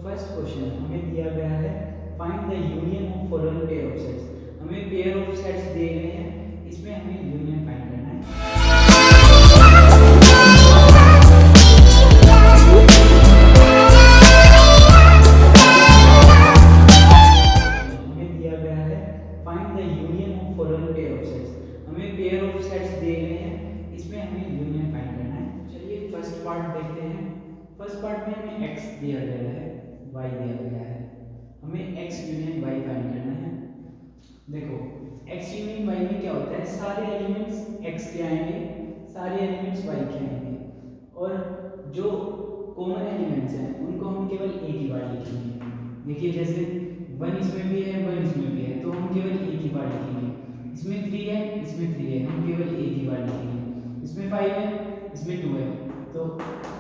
First question हमें दिया गया है find the union of following pair of sets. हमें पेयर ऑफ सेट्स दिए गए हैं, इसमें हमें यूनियन फाइंड करना है। हमें दिया गया है find the union of following pair of sets. हमें पेयर ऑफ सेट्स दिए गए हैं, इसमें हमें यूनियन फाइंड करना है। चलिए फर्स्ट पार्ट देखते हैं। फर्स्ट पार्ट में हमें x दिया गया है, y दिया गया है, हमें x यूनियन y फाइंड करना है। देखो x यूनियन y में क्या होता है, सारे एलिमेंट्स x के आएंगे, सारे एलिमेंट्स y के आएंगे, और जो कॉमन एलिमेंट्स हैं उनको हम केवल एक ही बार लिखेंगे। देखिए जैसे 1 इसमें भी है 1 इसमें भी है, तो हम केवल एक ही बार लिखेंगे। इसमें 3 है इसमें 3 है, हम केवल एक ही बार लिखेंगे। इसमें 5 है इसमें 2 है, तो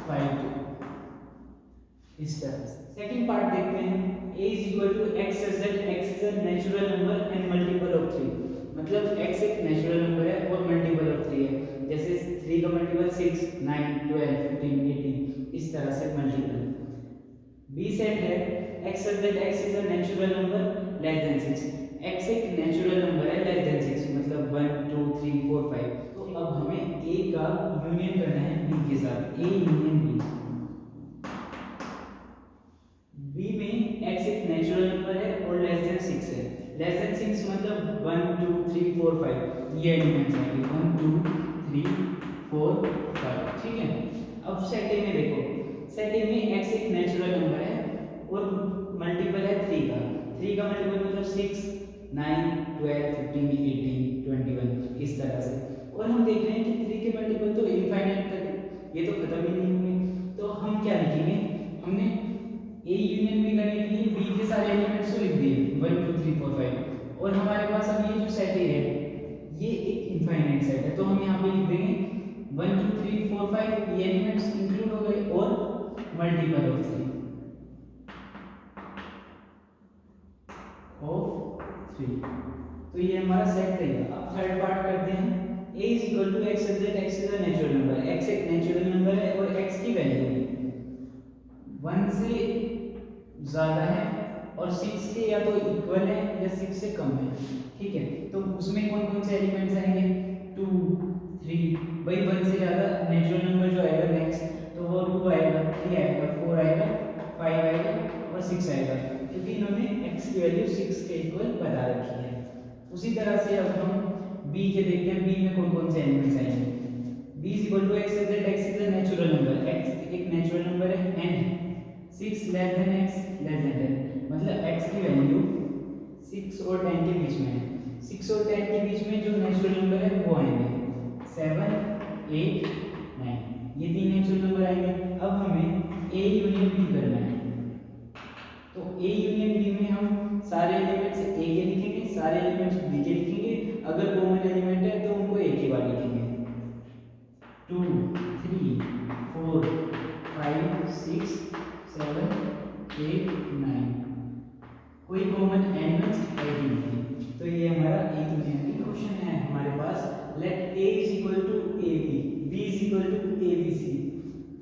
5 2 इस तरह से। सेकंड पार्ट देखते हैं। a is equal to x is a natural number and multiple of 3। मतलब x एक नेचुरल नंबर है और मल्टीपल ऑफ 3 है। जैसे 3 का मल्टीपल 6 9 12 15 18 इस तरह से मल्टीपल। b सेट है x is a natural number less than 6। x एक नेचुरल नंबर है लेस देन 6, मतलब 1 2 3 4 5। तो अब हमें a का यूनियन करना है b के साथ, a यूनियन b। b में x एक नेचुरल नंबर है और लेस देन 6 है। लेस देन 6 मतलब 1 2 3 4 5 ये एलिमेंट्स आएंगे 1 2 3 4 5, ठीक है। अब सेट ए में देखो, सेट ए में x एक नेचुरल नंबर है और मल्टीपल है 3 का। 3 का मल्टीपल मतलब 6 9 12 15 18 21 इस तरह से। और हम देख रहे हैं कि 3 के मल्टीपल तो इनफाइनाइट तक है, ये तो खत्म ही नहीं होंगे। तो हम क्या लिखेंगे, हमने a यूनियन b करने के लिए b के सारे एलिमेंट्स को लिख दिए 1 2 3 4 5, और हमारे पास अब ये जो सेट a है ये एक इनफाइनाइट सेट है, तो हम यहाँ पे लिख देंगे 1 2 3 4 5 ये एलिमेंट्स इंक्लूड हो गए और मल्टीपल ऑफ 3। तो ये हमारा सेट तैयार। अब थर्ड पार्ट करते हैं। a is equal to x such that x is a natural number। x एक नेचुरल नंबर है और x की वैल्यू 1 से ज़्यादा है और 6 के या तो इक्वल है या 6 से कम है, ठीक है। तो उसमें कौन कौन से एलिमेंट्स आएंगे 2 3, भाई 1 से ज़्यादा नेचुरल नंबर जो आएगा नेक्स्ट, तो वो 2 आएगा 3 आएगा 4 आएगा 5 आएगा और 6 आएगा, क्योंकि इन्होंने x की वैल्यू 6 के इक्वल बता रखी है। उसी तरह से अब हम b के देखते हैं, b में कौन कौन से एलिमेंट्स आएंगे। b is equal to x is that x is a natural number। x एक नेचुरल नंबर है and 6 less than x less than 10, मतलब x की वैल्यू 6 और 10 के बीच में है। 6 और 10 के बीच में जो नेचुरल नंबर है वो आएंगे 7 8 9, ये 3 नेचुरल नंबर आएंगे। अब हमें a यूनियन b करना है, तो a यूनियन b में हम सारे एलिमेंट्स a के लिखेंगे, सारे एलिमेंट्स b के लिखेंगे। अगर कॉमन एलिमेंट है तो उनको एक ही बार लिखेंगे 2 3 4 5 6 7 8 9, कोई कॉमन एलिमेंट्स है ही नहीं। तो ये हमारा एक यूनियन क्वेश्चन है हमारे पास। Let a is equal to ab, b is equal to abc।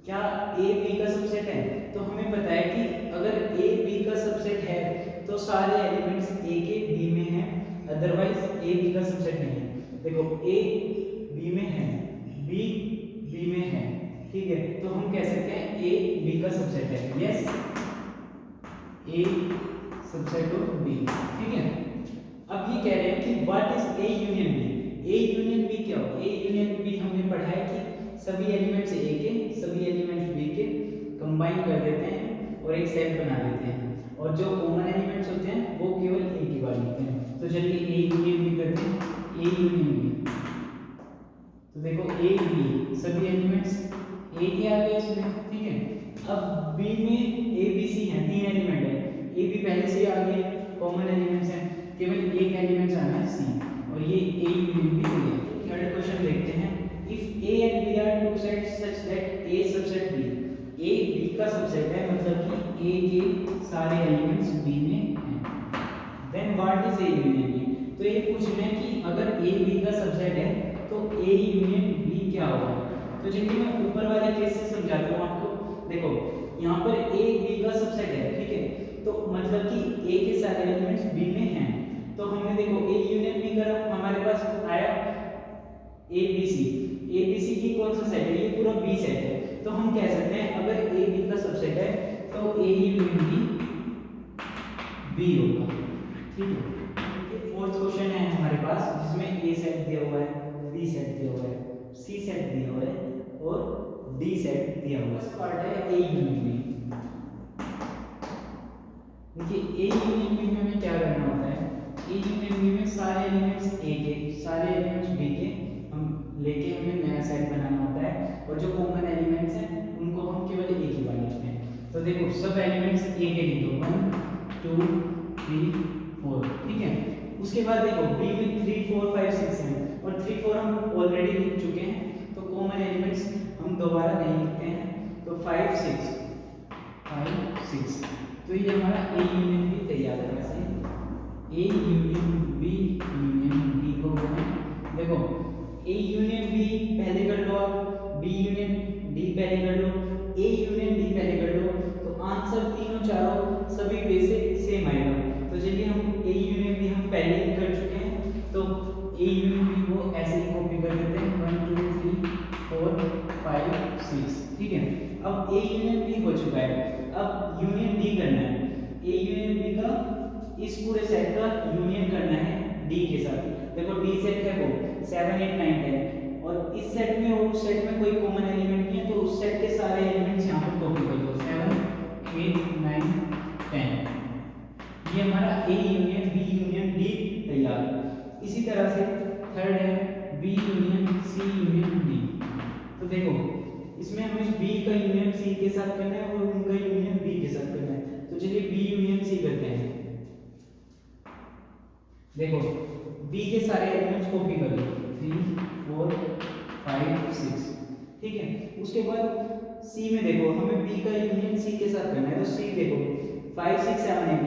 क्या a b का सबसेट है? तो हमें पता है कि अगर a b का सबसेट है तो सारे एलिमेंट्स a के b में हैं, अदरवाइज a b का सबसेट नहीं है। देखो a b में है b b में है, ठीक है, तो हम कह सकते हैं a b का सबसेट है। Yes, a subset of b, ठीक है। अब ये कह रहे हैं कि what is a union b। a union b क्या होगा? a यूनियन b हमने पढ़ा है कि सभी एलिमेंट्स a के सभी एलिमेंट्स b के कंबाइन कर देते हैं और एक सेट बना देते हैं, और जो कॉमन एलिमेंट्स होते हैं वो केवल एक ही बार लिखते हैं। तो चलिए a यूनियन b करते हैं, a यूनियन b। तो देखो a b सभी एलिमेंट्स a के आ गए इसमें, ठीक है। अब b में a b c हैं, 3 एलिमेंट है, a b पहले से आ गए कॉमन एलिमेंट्स हैं, केवल एक एलिमेंट्स आना है c, और ये a यूनियन b हो गया। थर्ड क्वेश्चन देखते हैं। If a and b are two sets such that a subset b, a b का सबसेट है मतलब कि a के सारे एलिमेंट्स b में हैं, then what is a union b। तो ये पूछ रहे हैं कि अगर a b का सबसेट है तो a यूनियन b क्या होगा। तो चलिए मैं ऊपर वाले केस से समझाता हूँ आपको। देखो यहाँ पर a b का सबसेट है, ठीक है, तो मतलब कि ए के सारे एलिमेंट्स बी में हैं। तो हमने देखो ए यूनियन बी का हमारे पास आया ए बी सी की कौन सा सेट है, ये पूरा बी सेट है। तो हम कह सकते हैं अगर ए बी का सबसेट है तो ए यूनियन बी होगा। ठीक है, देखिए फोर्थ क्वेश्चन है हमारे पास जिसमें ए सेट दिया हुआ है, बी सेट दिया हुआ है, सी सेट दिया हुआ है और डी सेट दिया हुआ है। फर्स्ट पार्ट है ए यूनियन बी। देखिए ए यूनियन बी में हमें क्या करना होता है, ए यूनियन बी में सारे एलिमेंट्स ए के सारे एलिमेंट्स बी के हम लेके हमें नया सेट बनाना होता है और जो कॉमन एलिमेंट्स हैं उनको हम केवल एक ही बार लिखते हैं। तो देखो सब एलिमेंट्स ए के लिख दो 1 2 3 4। ठीक है, उसके बाद देखो बी में 3 4 5 6 है और 3 4 हम ऑलरेडी लिख चुके हैं तो कॉमन एलिमेंट्स हम दोबारा नहीं लिखते हैं। तो 5 6 तो ये हमारा ए यूनियन बी तैयार है। वैसे ए यूनियन बी को बोलें, देखो ए यूनियन बी पहले कर लो आप, बी यूनियन डी पहले कर लो, ए यूनियन डी पहले कर लो, तो आंसर तीनों चारों सभी वे से सेम आएगा। तो चलिए हम ए यूनियन बी हम पहले ही कर चुके हैं तो ए यूनियन बी को ऐसे ही कॉपी कर देते हैं 1 2 3 4 5 6। ठीक है, अब ए यूनियन बी हो चुका है, अब यूनियन डी करना है। ए यूनियन बी का इस पूरे सेट का यूनियन करना है डी के साथ। देखो डी सेट है वो 7 8 9 10 और इस सेट में और उस सेट में कोई कॉमन एलिमेंट नहीं है तो उस सेट के सारे एलिमेंट्स यहाँ पर कॉपी कर दो 7 8 9 10। ये हमारा A union B union D तैयार। इसी तरह से थर्ड है B union C union D. तो देखो इसमें हमें बी का यूनियन सी के साथ करना है और उनका यूनियन बी के साथ करना है। तो चलिए बी यूनियन सी करते हैं। देखो बी के सारे एलिमेंट्स कॉपी कर लो 3 4 5 6। ठीक है, उसके बाद सी में देखो हमें बी का यूनियन सी के साथ करना है। तो सी देखो 5 6 7 8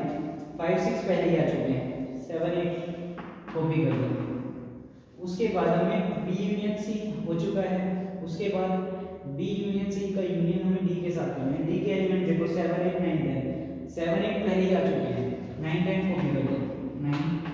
5 6 पहले ही आ चुके हैं 7 8 कॉपी कर लो। उसके बाद हमें बी यूनियन सी हो चुका है, उसके बाद बी यूनियन सी का यूनियन हमें डी के साथ करना है। डी के एलिमेंट देखो 7 8 9 10 7 8 पहले ही आ चुके हैं 9 10 कॉपी कर लो 9 10।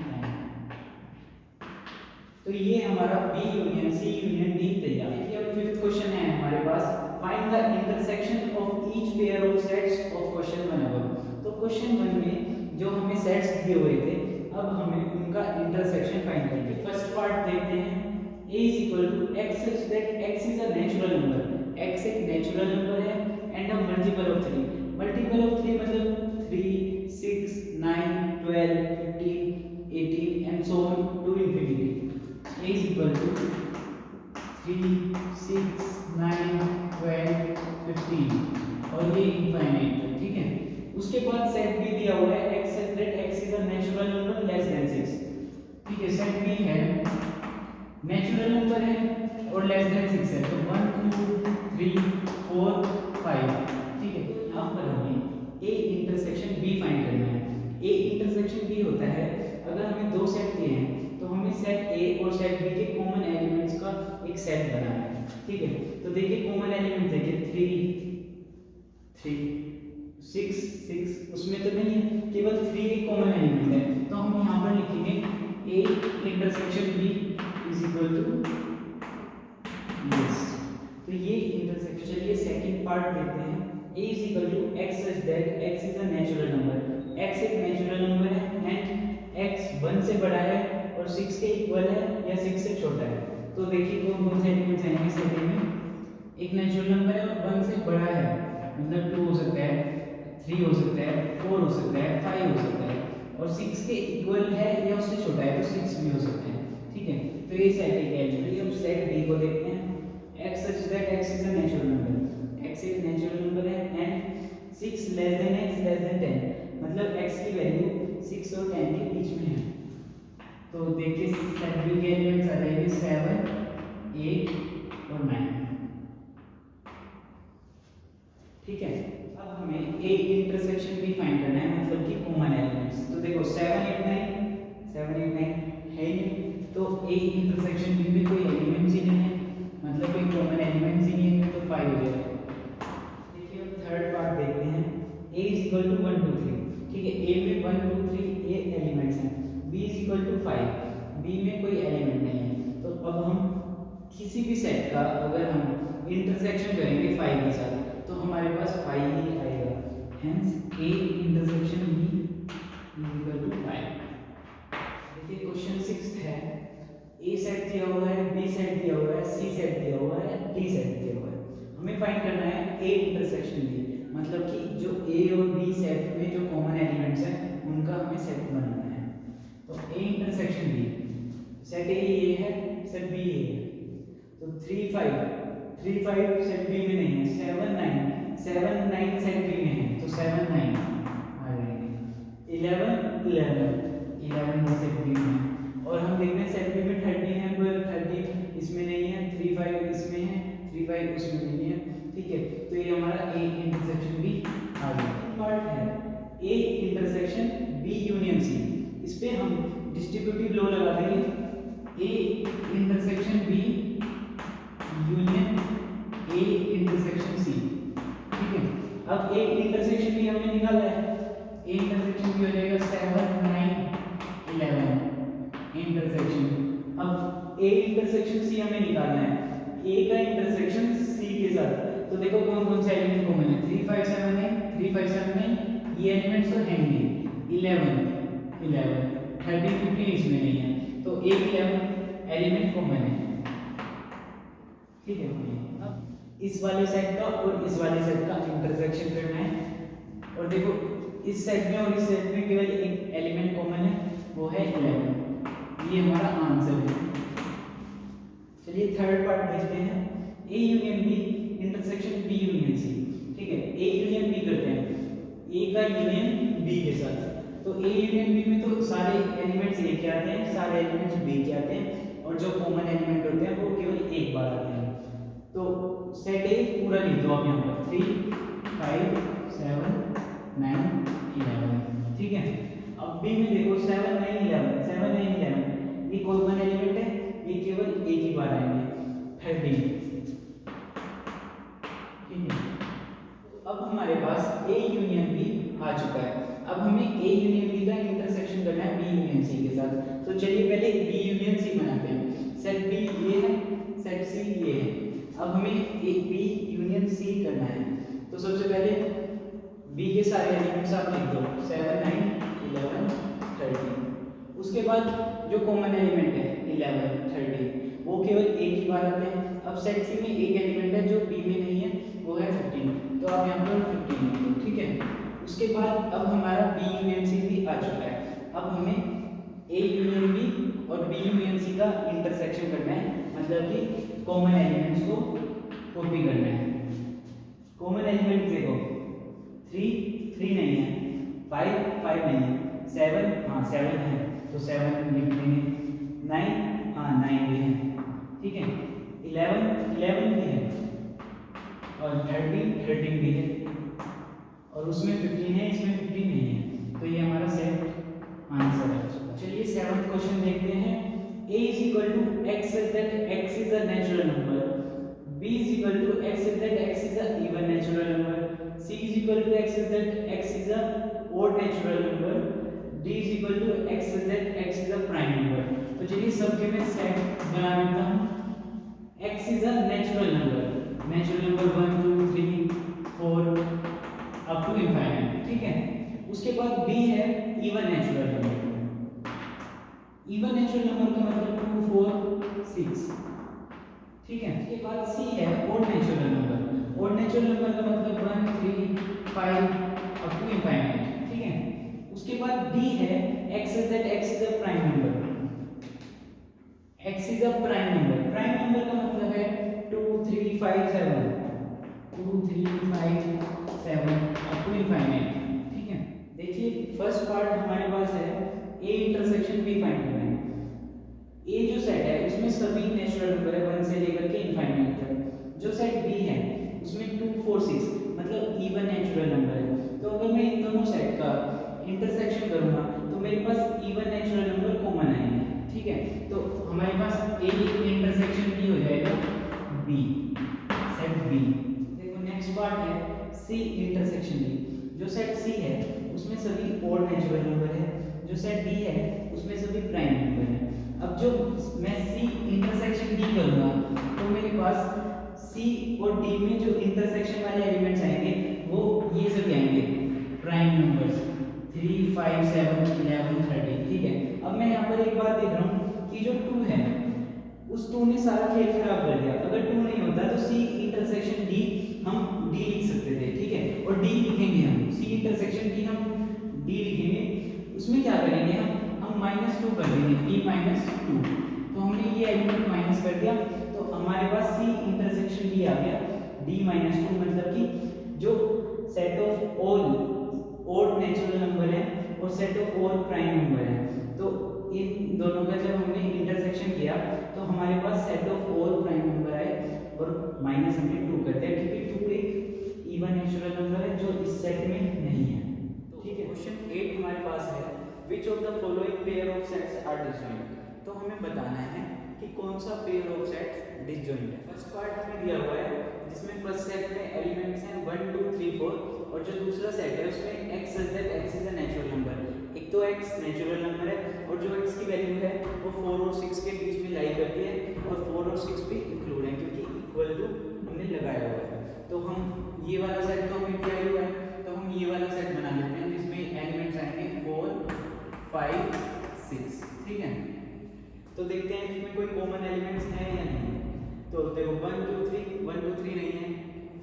तो ये हमारा B union C union D तैयार है। अब फिफ्थ क्वेश्चन है हमारे पास find the intersection of each pair of sets of question 1 above. तो क्वेश्चन 1 में जो हमें सेट्स दिए हुए थे अब हमें उनका इंटरसेक्शन फाइंड करना है। फर्स्ट पार्ट देखते हैं a is equal to x such that x is a natural number। x एक नेचुरल नंबर है and a multiple of 3। Multiple of 3 मतलब 3 6 9 12 15 18 and so on to infinity. a is equal to 3 6 9 12 15 और ये infinite है। ठीक है, उसके बाद सेट b दिया हुआ है x such that x is a natural number less than 6। ठीक है, सेट b है नेचुरल नंबर है और लेस देन 6 है तो 1 2 3 4 5। ठीक है, तो यहाँ पर हमें ए इंटरसेक्शन बी फाइंड करना है। ए इंटरसेक्शन बी होता है अगर हमें दो सेट दिए हैं तो हमें सेट ए और सेट बी के कॉमन एलिमेंट्स का एक सेट बनाना है। ठीक है, तो देखिए कॉमन एलिमेंट देखिए 3 3 6 6 उसमें तो नहीं है, केवल 3 एक कॉमन एलिमेंट है। तो हम यहाँ पर लिखेंगे A intersection B is equal to yes। तो ये इंटरसेक्शन। चलिए सेकंड पार्ट देखते हैं। a is equal to x such that x is a natural number। x एक नेचुरल नंबर है एंड x 1 से बड़ा है और 6 के इक्वल है या 6 से छोटा है। तो देखिए कौन कौन से एलिमेंट्स आएंगे सेट में। एक नेचुरल नंबर है और 1 से बड़ा है मतलब 2 हो सकता है 3 हो सकता है 4 हो सकता है 5 हो सकता है और 6 के इक्वल है या उससे छोटा है तो 6 भी हो सकता है। ठीक है, तो ये सेट एक एलिमेंट। हम सेट बी को देखते हैं। x such that x is a natural number। x एक नेचुरल नंबर है and 6 less than x less than 10 मतलब x की वैल्यू 6 और 10 के बीच में है। तो देखिए सेट बी के एलिमेंट्स आ जाएंगे 7 8 और 9। ठीक है, अब हमें a इंटरसेक्शन भी फाइंड करना है मतलब कि कॉमन एलिमेंट्स। तो देखो 7 8 9 है ही नहीं तो a इंटरसेक्शन b में कोई एलिमेंट्स ही नहीं है मतलब कोई कॉमन एलिमेंट्स ही नहीं है तो 5 हो जाएगा। देखिए अब थर्ड पार्ट देखते हैं। a is equal to 1 2 3। ठीक है, ए में 1 2 3 ए एलिमेंट्स हैं, B is equal to 5, B में कोई एलिमेंट नहीं है। तो अब हम किसी भी सेट का अगर हम इंटरसेक्शन करेंगे 5 के साथ तो हमारे पास 5 ही आएगा, hence A intersection B equal to 5। देखिए क्वेश्चन 6 है, ए सेट दिया हुआ है, बी सेट दिया हुआ है, सी सेट दिया हुआ है, डी सेट दिया हुआ है। हमें फाइंड करना है ए इंटरसेक्शन बी, मतलब कि जो ए और बी सेट में जो कॉमन एलिमेंट्स हैं उनका हमें सेट बनाना है। तो A intersection B, set A ये है, सेट बी ये है, तो 3 5 सेट बी में नहीं है, 7 9 सेट बी में है, तो 7 9 आ जाएंगे, 11 सेट बी में, और हम देख रहे हैं सेट बी में 13 है, पर 13 इसमें नहीं है, 3 5 इसमें है, 3 5 उसमें नहीं है, ठीक है। तो ये हमारा ए इंटरसेक्शन बी आ गया। पार्ट है A intersection B union C, इस पे हम डिस्ट्रीब्यूटिव लॉ लगा देंगे, A intersection B union A intersection C, ठीक है। अब ए इंटरसेक्शन बी हमने निकाला है, ए इंटरसेक्शन बी हो जाएगा 7 9 11 इंटरसेक्शन। अब ए इंटरसेक्शन सी हमें निकालना है, ए का इंटरसेक्शन सी के साथ, तो देखो कौन कौन से एलिमेंट कॉमन है, 3 5 7 है, 3 5 7 है, ये एलिमेंट्स तो हैं नहीं, 11 13 15 इसमें नहीं है, तो एक 11 एलिमेंट कॉमन है, ठीक है। अब इस वाले सेट का और इस वाले सेट का इंटरसेक्शन करना है, और देखो इस सेट में और इस सेट में केवल एक एलिमेंट कॉमन है, वो है 11, ये हमारा आंसर है। चलिए थर्ड पार्ट देखते हैं, A union B intersection B union C, ठीक है। ए यूनियन बी करते हैं, ए का यूनियन बी के साथ, तो ए यूनियन बी में तो सारे एलिमेंट्स ए के आते हैं, सारे एलिमेंट्स बी के आते हैं, और जो कॉमन एलिमेंट होते हैं वो केवल एक बार आते हैं। तो सेट ए पूरा लिख दो आप यहाँ पर, 3 5 7 9 11, ठीक है। अब बी में देखो 7 9 11 ये कॉमन एलिमेंट है, ये केवल एक ही बार आएंगे, 13, ठीक है। अब हमारे पास ए यूनियन बी आ चुका है, अब हमें ए यूनियन बी का इंटरसेक्शन करना है बी यूनियन सी के साथ। तो चलिए पहले बी यूनियन सी बनाते हैं, सेट बी ये है, सेट सी ये है, अब हमें ए बी यूनियन सी करना है। तो सबसे पहले बी के सारे एलिमेंट्स आप लिख दो, 7 9 11 13, उसके बाद जो कॉमन एलिमेंट है 11 13 वो केवल एक ही बार आते हैं। अब सेट सी में एक एलिमेंट है जो बी में नहीं है, वो है 15, तो आप यहाँ पर 15 लिख दो, ठीक है। उसके बाद अब हमारा बी यूनियन सी भी आ चुका है, अब हमें ए यूनियन बी और बी यूनियन सी का इंटरसेक्शन करना है, मतलब कि कॉमन एलिमेंट्स को कॉपी करना है। कॉमन एलिमेंट देखो 3 नहीं है, 5 नहीं है, 7 हाँ 7 है, तो 7 लिख देंगे, 9 हाँ 9 भी है, ठीक है। 11 भी है, और 13 भी है, और उसमें 15 है, इसमें 15 नहीं है, तो ये हमारा सेट आंसर है। चलिए 7th क्वेश्चन देखते हैं, a is equal to x such that x is a natural number, b is equal to x such that x is a even natural number, c is equal to x such that x is a odd natural number, d is equal to x such that x is a prime number। तो चलिए सबके मैं set बना देता हूँ, x is a natural number 1 2 3 4 up to infinite, ठीक है। उसके बाद b है even natural number, even natural number का मतलब 2 4 6, ठीक है। उसके बाद c है odd natural number, odd natural number का मतलब 1 3 5 अप टू इनफाइनाइट, ठीक है। उसके बाद d है x is that x is a prime number, x is a prime number, prime number का मतलब है 2 3 5 7 2 3 5 7 अप टू इनफाइनाइट, ठीक है। देखिए फर्स्ट पार्ट हमारे पास है a इंटरसेक्शन b फाइंड करना है। a जो सेट है उसमें सभी नेचुरल नंबर है 1 से लेकर के इनफाइनाइट तक। जो सेट b है उसमें 2 4 6 मतलब इवन नेचुरल नंबर है। तो अगर मैं इन दोनों सेट का इंटरसेक्शन करूंगा तो मेरे पास इवन नेचुरल नंबर कॉमन आएंगे, ठीक है। तो हमारे पास a इंटरसेक्शन b हो जाएगा b, सेट b। देखो नेक्स्ट पार्ट है c इंटरसेक्शन b। जो सेट c है उसमें सभी ऑड नेचुरल नंबर है, जो सेट डी है उसमें सभी प्राइम नंबर है। अब जो मैं सी इंटरसेक्शन डी करूंगा तो मेरे पास सी और डी में जो इंटरसेक्शन वाले एलिमेंट्स आएंगे वो ये सभी आएंगे प्राइम नंबर्स 3, 5, 7, 11, 13। ठीक है, अब मैं यहाँ पर एक बात देख रहा हूँ कि जो 2 है उस 2 ने सारा खेल खराब कर दिया। अगर 2 नहीं होता तो सी इंटरसेक्शन डी हम डी लिख सकते थे। ठीक है, और डी लिखेंगे हम सी इंटरसेक्शन डी हम डी लिखेंगे, उसमें क्या करेंगे हम -2 कर देंगे डी -2। तो हमने ये एलिमेंट माइनस कर दिया तो हमारे पास सी इंटरसेक्शन डी आ गया डी -2, मतलब कि जो set of all odd natural number है और set of all prime number है, तो इन दोनों का जब हमने इंटरसेक्शन किया तो हमारे पास set of all prime number आए और माइनस हमने 2 कर दिया, क्योंकि 2 एक इवन नेचुरल नंबर है जो इस सेट में नहीं है। ठीक है, क्वेश्चन 8 हमारे पास है which of the following pair of sets are disjoint. तो हमें बताना है कि कौन सा पेयर ऑफ सेट्स डिसजॉइंट है। फर्स्ट पार्ट हमें दिया हुआ है जिसमें फर्स्ट सेट में एलिमेंट्स हैं 1, 2, 3, 4 और जो दूसरा सेट है उसमें x such that x is a natural number. एक तो x नेचुरल नंबर है और जो x की वैल्यू है वो 4 और 6 के बीच में लाई करती है और 4 और 6 भी इंक्लूड है क्योंकि इक्वल टू हमने लगाया हुआ है। तो हम ये वाला सेट तो हमें क्या हुआ है, तो हम ये वाला सेट बना लेते हैं जिसमें एलिमेंट्स आएंगे 4, 5, 6। ठीक है, तो देखते हैं इसमें कोई कॉमन एलिमेंट्स है या नहीं। तो देखो 1, 2, 3 1, 2, 3 नहीं है,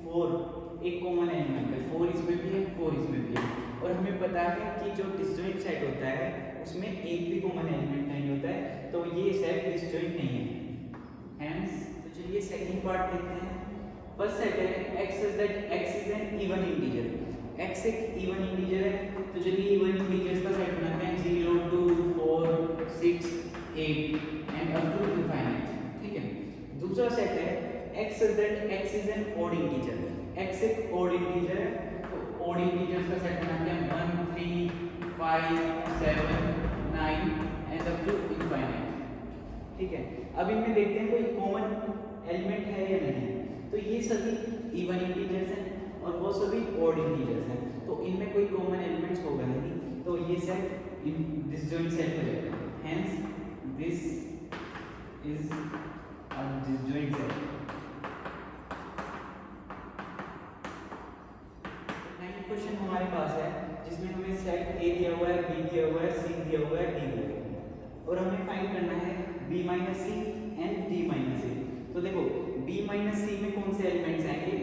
4 एक कॉमन एलिमेंट है, 4 इसमें भी है, 4 इसमें भी है। और हमें पता है कि जो डिसजॉइंट सेट होता है उसमें एक भी कॉमन एलिमेंट नहीं होता है, तो ये सेट डिसजॉइंट नहीं है। हेंस तो चलिए सेकंड पार्ट देखते हैं। फर्स्ट सेट है x such that x is an even integer. x एक इवन इंटीजर है, तो चलिए इवन इंटीजर्स का सेट बनाते हैं 0, 2, 4, 6, 8 एंड अप टू इनफाइनाइट। ठीक है, दूसरा सेट है x such that x is an odd integer. x एक ऑड इंटीजर है, तो ऑड इंटीजर्स का सेट बनाते हैं 1, 3, 5, 7, 9 एंड अप टू इनफाइनाइट। ठीक है, अब इनमें देखते हैं कोई कॉमन एलिमेंट है या नहीं। तो ये सभी इवन इंटीजर्स हैं और वो सभी ऑड इंटीजर्स हैं, तो इनमें कोई कॉमन एलिमेंट्स होगा नहीं, तो ये सेट डिसजॉइंट सेट हो जाएगा। Hence this is a disjoint set. Next question हमारे पास है जिसमें हमें सेट A दिया हुआ है, B दिया हुआ है, C दिया हुआ है, D दिया हुआ है और हमें फाइंड करना है B - C and D - C। तो देखो B - C में कौन से एलिमेंट्स आएंगे,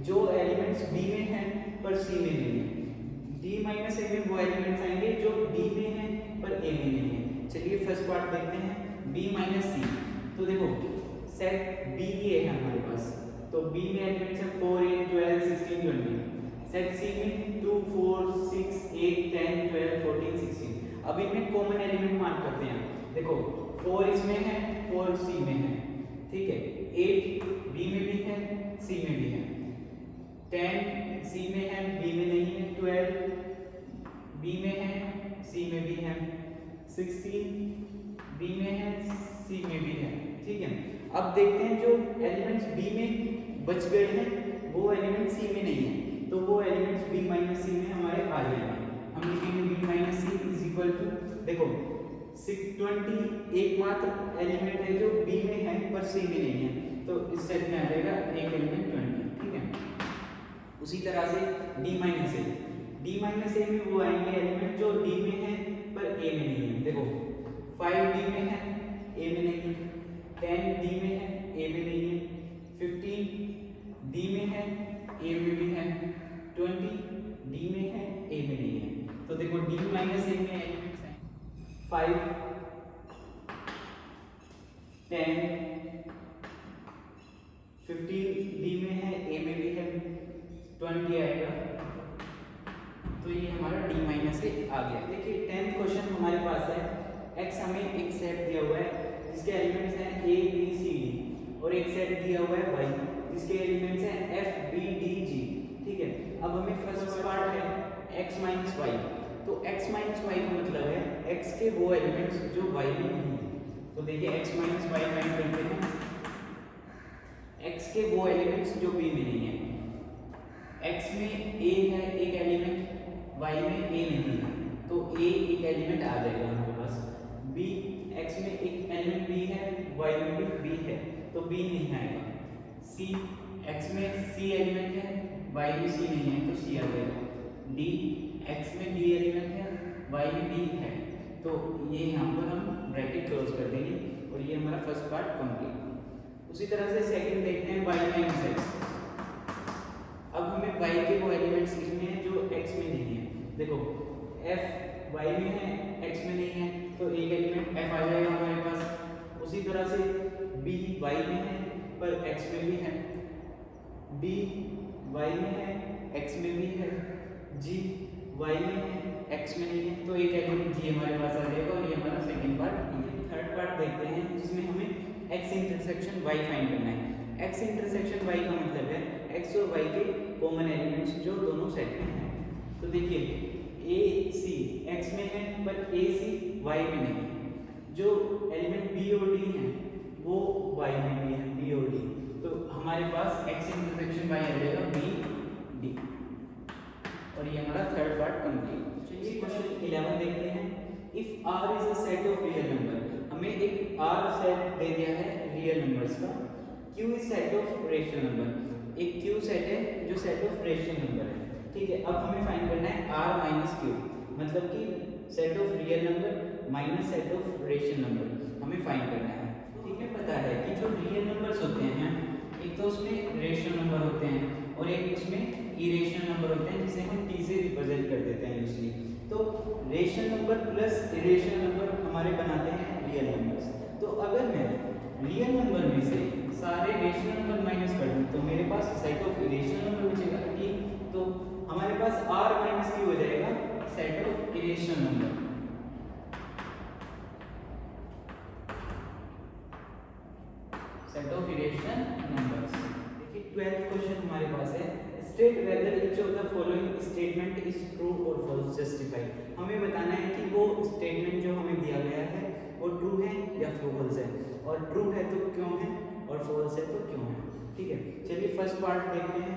जो एलिमेंट्स B में हैं पर C में नहीं है। D - A में वो एलिमेंट्स आएंगे जो D में हैं पर A में नहीं है। चलिए फर्स्ट पार्ट देखते हैं B - C। तो देखो सेट B ये है हमारे पास, तो B में एलिमेंट्स हैं 4, 8, 12, 16, 20। सेट C में 2, 4, 6, 8, 10, 12, 14, 16। अब इनमें कॉमन एलिमेंट मार्क करते हैं। देखो 4 इसमें है, 4 C में है। ठीक है, 8 B में भी है, C में भी है, 10 C में है, B में नहीं है, 12 B में है, C में भी है, 16 B में है, C में भी है। ठीक है, अब देखते हैं जो एलिमेंट्स B में बच गए हैं वो एलिमेंट C में नहीं है, तो वो एलिमेंट्स B - C में हमारे आ जाएंगे। हम लिखेंगे B - C is equal to, देखो 620 एकमात्र एलिमेंट है जो B में है पर C में नहीं है, तो इस सेट में आ जाएगा एक एलिमेंट 20। ठीक है, उसी तरह से D - A में वो आएंगे एलिमेंट जो D में है पर A में नहीं है। देखो 5 D में है, A में नहीं है, 10 D में है, A में नहीं है, 15 D में है, A में भी है, 20 D में है, A में नहीं है। तो देखो D - A में एलिमेंट्स हैं 5, 10, 15 D में है, A में भी है, 20 आएगा, तो ये हमारा D - A आ गया। देखिए 10th क्वेश्चन हमारे पास है x हमें एक सेट दिया हुआ है जिसके एलिमेंट्स हैं A, B, C, D और एक सेट दिया हुआ है y जिसके एलिमेंट्स हैं F, B, D, G। ठीक है, अब हमें फर्स्ट पार्ट है x - y। तो x - y का मतलब है x के वो एलिमेंट्स जो y में नहीं है। तो देखिए x - y फाइंड करते हैं, x के वो एलिमेंट्स जो B में नहीं है। x में A है एक एलिमेंट, y में A नहीं है, तो तो बी नहीं आएगा। सी, एक्स में सी एलिमेंट है, वाई में सी नहीं है तो सी आ जाएगा। डी, एक्स में डी एलिमेंट है, वाई में डी है, तो ये यहाँ पर हम ब्रैकेट क्लोज कर देंगे और ये हमारा फर्स्ट पार्ट कंप्लीट। उसी तरह से सेकंड देखते हैं वाई माइनस एक्स। अब हमें वाई के वो एलिमेंट्स लिखने हैं जो एक्स में नहीं है। देखो एफ वाई में है, एक्स में नहीं है, तो एक एलिमेंट एफ आ जाएगा हमारे पास। उसी तरह से बी वाई में है पर एक्स में भी है, डी वाई में है, एक्स में भी है, जी वाई में है, एक्स में नहीं है, तो एक एलिमेंट जी हमारे पास आ जाएगा और ये हमारा सेकंड पार्ट। थर्ड पार्ट देखते हैं जिसमें हमें एक्स इंटरसेक्शन वाई फाइंड करना है। एक्स इंटरसेक्शन वाई का मतलब है एक्स और वाई के कॉमन एलिमेंट्स जो दोनों सेट में हैं। तो देखिए ए सी एक्स में है पर ए सी वाई में नहीं है। जो एलिमेंट बी और डी है वो वाई में भी है, बी और डी, तो हमारे पास एक्स इंटरसेक्शन वाई आ जाएगा बी डी और ये हमारा थर्ड पार्ट कंप्लीट। चलिए क्वेश्चन 11 देखते हैं। If R is a set of real number, हमें एक R सेट दे दिया है रियल नंबर्स का। Q is set of rational number, एक Q सेट है जो सेट ऑफ रेशनल नंबर है। ठीक है, अब हमें फाइंड करना है R माइनस Q, मतलब कि set of real number minus set of rational number हमें फाइंड करना है। ठीक है, पता है कि जो रियल नंबर्स होते हैं एक तो उसमें रेशनल नंबर होते हैं और एक उसमें इरेशनल नंबर होते हैं जिसे हम t से रिप्रेजेंट कर देते हैं यूजली। तो rational number plus irrational number हमारे बनाते हैं रियल नंबर्स। तो अगर मैं रियल नंबर में से सारे रेशनल नंबर माइनस कर दूं तो मेरे पास सेट ऑफ इरेशनल नंबर बचेगा। ठीक, तो हमारे पास r माइनस q हो जाएगा set of irrational number. Set of irrational numbers. देखिए 12th क्वेश्चन हमारे पास है, state whether each of the following statement is true और फॉल्स जस्टिफाई। हमें बताना है कि वो स्टेटमेंट जो हमें दिया गया है वो ट्रू है या फॉल्स है, और ट्रू है तो क्यों है और फॉल्स है तो क्यों है। ठीक है, चलिए फर्स्ट पार्ट देखते हैं।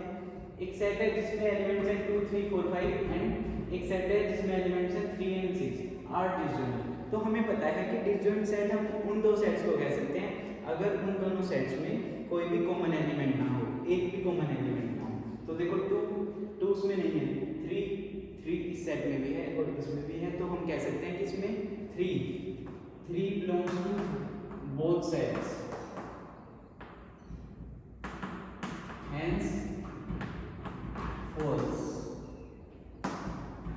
एक सेट है जिसमें एलिमेंट्स हैं 2 3 4 5 एंड एक सेट है जिसमें एलिमेंट्स हैं 3 एंड 6 आर डिसजॉइंट। तो हमें पता है कि डिसजॉइंट सेट हम उन दो सेट्स को कह सकते हैं अगर उन दोनों सेट्स में कोई भी कॉमन एलिमेंट ना हो, एक भी कॉमन एलिमेंट ना हो। तो देखो 2 उसमें नहीं है, 3 इस सेट में भी है और इसमें भी है, तो हम कह सकते हैं कि इसमें 3 belongs to both sets, hence false.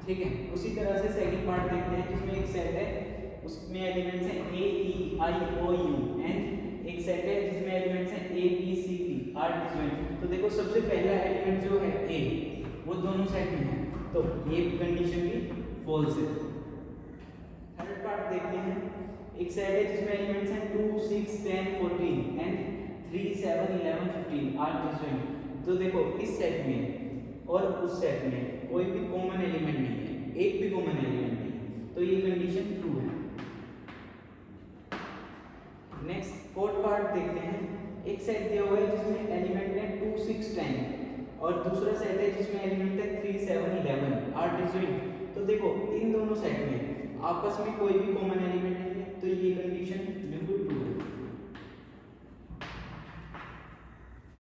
ठीक है, उसी तरह से सेकंड पार्ट देखते हैं जिसमें एक सेट है उसमें एलिमेंट्स हैं a e i o u and एक सेट है जिसमें एलिमेंट्स हैं a b c d are disjoint. तो देखो सबसे पहला एलिमेंट जो है a वो दोनों सेट में है, तो ये कंडीशन भी फॉल्स है। थर्ड पार्ट देखते हैं, एक सेट है जिसमें एलिमेंट्स हैं 2 6 10 14 एंड 3 7 11 15 आर डिसजॉइंट। तो देखो इस सेट में और उस सेट में कोई भी कॉमन एलिमेंट नहीं है, एक भी कॉमन एलिमेंट नहीं है, तो ये कंडीशन ट्रू है। नेक्स्ट फोर्थ पार्ट देखते हैं, एक सेट दिया हुआ है जिसमें एलिमेंट है 2 6 10 और दूसरा सेट है जिसमें एलिमेंट है 3 7 11 आर डिसजॉइंट। तो देखो इन दोनों सेट में आपस में कोई भी कॉमन एलिमेंट नहीं है, तो ये कंडीशन